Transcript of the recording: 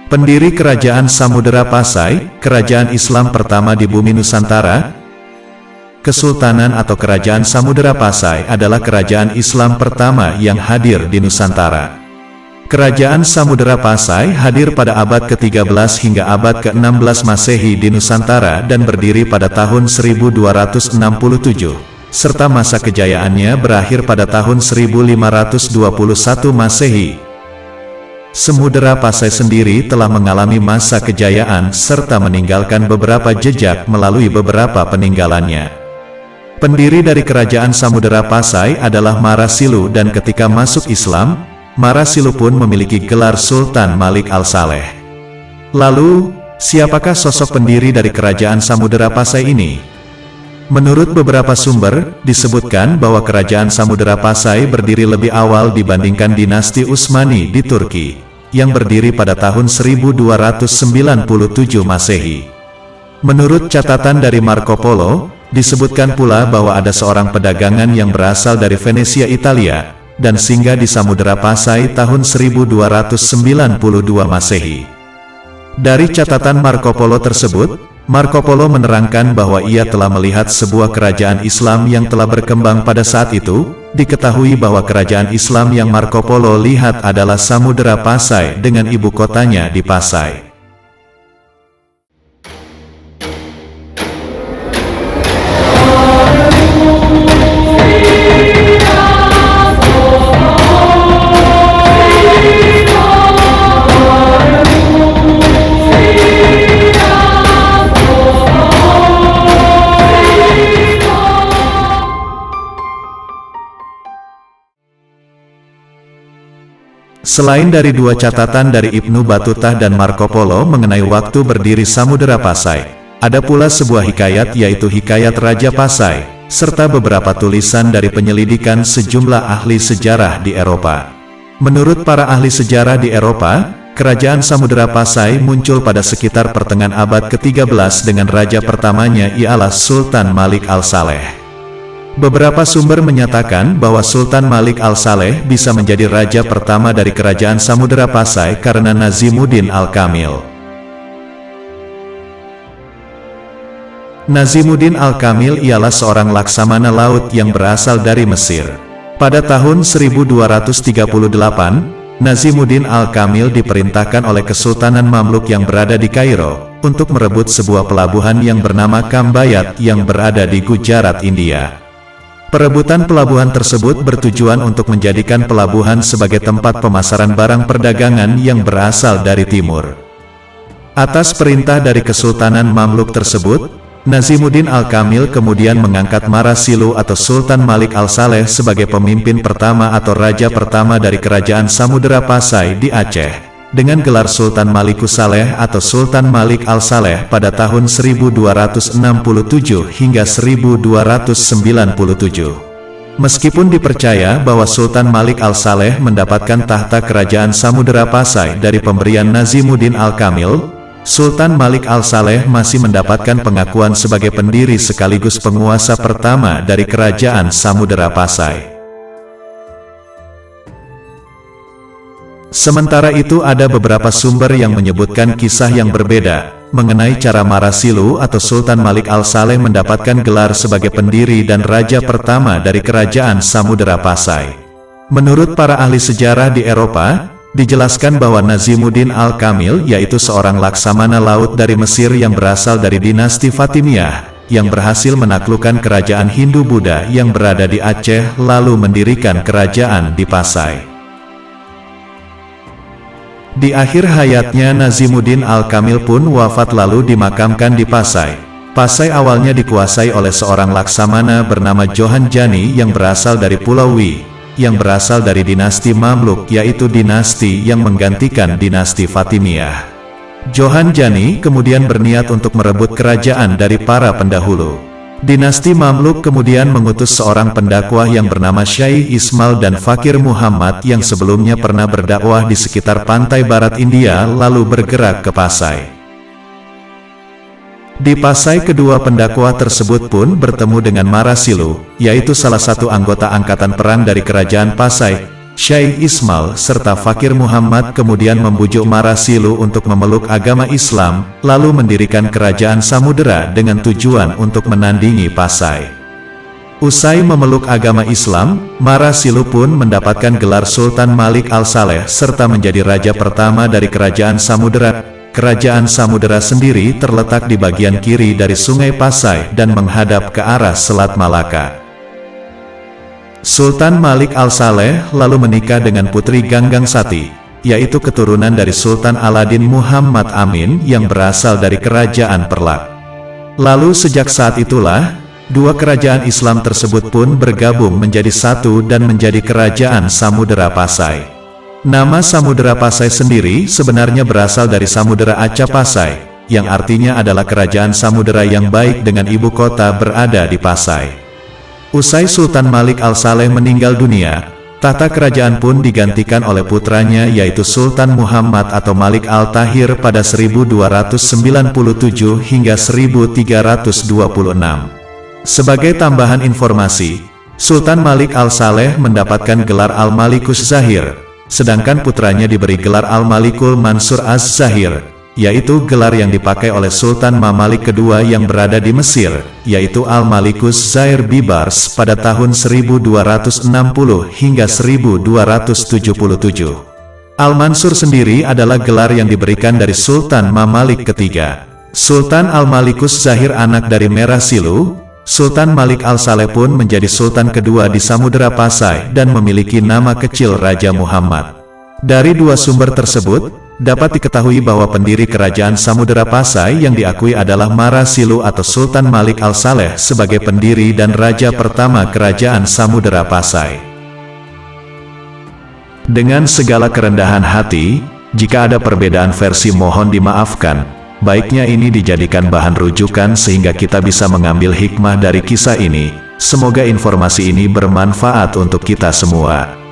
Pendiri Kerajaan Samudera Pasai, kerajaan Islam pertama di bumi Nusantara. Kesultanan atau Kerajaan Samudera Pasai adalah kerajaan Islam pertama yang hadir di Nusantara. Kerajaan Samudera Pasai hadir pada abad ke-13 hingga abad ke-16 Masehi di Nusantara dan berdiri pada tahun 1267, serta masa kejayaannya berakhir pada tahun 1521 Masehi. Samudera Pasai sendiri telah mengalami masa kejayaan serta meninggalkan beberapa jejak melalui beberapa peninggalannya. Pendiri dari Kerajaan Samudera Pasai adalah Marasilu, dan ketika masuk Islam, Marasilu pun memiliki gelar Sultan Malik Al-Saleh. Lalu, siapakah sosok pendiri dari Kerajaan Samudera Pasai ini? Menurut beberapa sumber, disebutkan bahwa Kerajaan Samudera Pasai berdiri lebih awal dibandingkan dinasti Utsmani di Turki, yang berdiri pada tahun 1297 Masehi. Menurut catatan dari Marco Polo, disebutkan pula bahwa ada seorang pedagangan yang berasal dari Venesia, Italia, dan singgah di Samudera Pasai tahun 1292 Masehi. Dari catatan Marco Polo tersebut, Marco Polo menerangkan bahwa ia telah melihat sebuah kerajaan Islam yang telah berkembang pada saat itu. Diketahui bahwa kerajaan Islam yang Marco Polo lihat adalah Samudera Pasai dengan ibu kotanya di Pasai. Selain dari dua catatan dari Ibnu Battuta dan Marco Polo mengenai waktu berdiri Samudera Pasai, ada pula sebuah hikayat, yaitu Hikayat Raja Pasai, serta beberapa tulisan dari penyelidikan sejumlah ahli sejarah di Eropa. Menurut para ahli sejarah di Eropa, Kerajaan Samudera Pasai muncul pada sekitar pertengahan abad ke-13 dengan raja pertamanya ialah Sultan Malik Al-Saleh. Beberapa sumber menyatakan bahwa Sultan Malik Al-Saleh bisa menjadi raja pertama dari Kerajaan Samudera Pasai karena Nazimuddin Al-Kamil. Nazimuddin Al-Kamil ialah seorang laksamana laut yang berasal dari Mesir. Pada tahun 1238, Nazimuddin Al-Kamil diperintahkan oleh Kesultanan Mamluk yang berada di Kairo untuk merebut sebuah pelabuhan yang bernama Kambayat yang berada di Gujarat, India. Perebutan pelabuhan tersebut bertujuan untuk menjadikan pelabuhan sebagai tempat pemasaran barang perdagangan yang berasal dari timur. Atas perintah dari Kesultanan Mamluk tersebut, Nazimuddin Al-Kamil kemudian mengangkat Marasilu atau Sultan Malik Al-Saleh sebagai pemimpin pertama atau raja pertama dari Kerajaan Samudera Pasai di Aceh, dengan gelar Sultan Malikus Saleh atau Sultan Malik Al-Saleh pada tahun 1267 hingga 1297. Meskipun dipercaya bahwa Sultan Malik Al-Saleh mendapatkan tahta Kerajaan Samudera Pasai dari pemberian Nazimuddin Al-Kamil, Sultan Malik Al-Saleh masih mendapatkan pengakuan sebagai pendiri sekaligus penguasa pertama dari Kerajaan Samudera Pasai. Sementara itu ada beberapa sumber yang menyebutkan kisah yang berbeda mengenai cara Marasilu atau Sultan Malik Al-Saleh mendapatkan gelar sebagai pendiri dan raja pertama dari Kerajaan Samudera Pasai. Menurut para ahli sejarah di Eropa, dijelaskan bahwa Nazimuddin Al-Kamil yaitu seorang laksamana laut dari Mesir yang berasal dari dinasti Fatimiyah, yang berhasil menaklukkan kerajaan Hindu-Buddha yang berada di Aceh lalu mendirikan kerajaan di Pasai. Di akhir hayatnya Nazimuddin Al-Kamil pun wafat lalu dimakamkan di Pasai. Pasai awalnya dikuasai oleh seorang laksamana bernama Johan Jani yang berasal dari Pulau Wi, yang berasal dari dinasti Mamluk, yaitu dinasti yang menggantikan dinasti Fatimiyah. Johan Jani kemudian berniat untuk merebut kerajaan dari para pendahulu. Dinasti Mamluk kemudian mengutus seorang pendakwah yang bernama Syekh Ismail dan Fakir Muhammad yang sebelumnya pernah berdakwah di sekitar pantai barat India lalu bergerak ke Pasai. Di Pasai kedua pendakwah tersebut pun bertemu dengan Marasilu, yaitu salah satu anggota angkatan perang dari kerajaan Pasai, Syekh Ismail serta Fakir Muhammad kemudian membujuk Marasilu untuk memeluk agama Islam, lalu mendirikan kerajaan Samudera dengan tujuan untuk menandingi Pasai. Usai memeluk agama Islam, Marasilu pun mendapatkan gelar Sultan Malik Al-Saleh serta menjadi raja pertama dari kerajaan Samudera. Kerajaan Samudera sendiri terletak di bagian kiri dari Sungai Pasai dan menghadap ke arah Selat Malaka. Sultan Malik Al-Saleh lalu menikah dengan Putri Ganggang Sati, yaitu keturunan dari Sultan Aladin Muhammad Amin yang berasal dari Kerajaan Perlak. Lalu sejak saat itulah, dua kerajaan Islam tersebut pun bergabung menjadi satu dan menjadi Kerajaan Samudera Pasai. Nama Samudera Pasai sendiri sebenarnya berasal dari Samudera Aca Pasai, yang artinya adalah kerajaan samudera yang baik dengan ibu kota berada di Pasai. Usai Sultan Malik Al-Saleh meninggal dunia, tahta kerajaan pun digantikan oleh putranya yaitu Sultan Muhammad atau Malik Al-Tahir pada 1297 hingga 1326. Sebagai tambahan informasi, Sultan Malik Al-Saleh mendapatkan gelar Al-Malikus Zahir, sedangkan putranya diberi gelar Al-Malikul Mansur Az-Zahir, yaitu gelar yang dipakai oleh Sultan Mamalik kedua yang berada di Mesir, yaitu Al-Malikus Zahir Bibars pada tahun 1260 hingga 1277. Al-Mansur sendiri adalah gelar yang diberikan dari Sultan Mamalik ketiga. Sultan Al-Malikus Zahir anak dari Marasilu, Sultan Malik Al-Saleh pun menjadi Sultan kedua di Samudera Pasai dan memiliki nama kecil Raja Muhammad. Dari dua sumber tersebut, dapat diketahui bahwa pendiri kerajaan Samudera Pasai yang diakui adalah Marasilu atau Sultan Malik Al-Saleh sebagai pendiri dan raja pertama kerajaan Samudera Pasai. Dengan segala kerendahan hati, jika ada perbedaan versi mohon dimaafkan, baiknya ini dijadikan bahan rujukan sehingga kita bisa mengambil hikmah dari kisah ini. Semoga informasi ini bermanfaat untuk kita semua.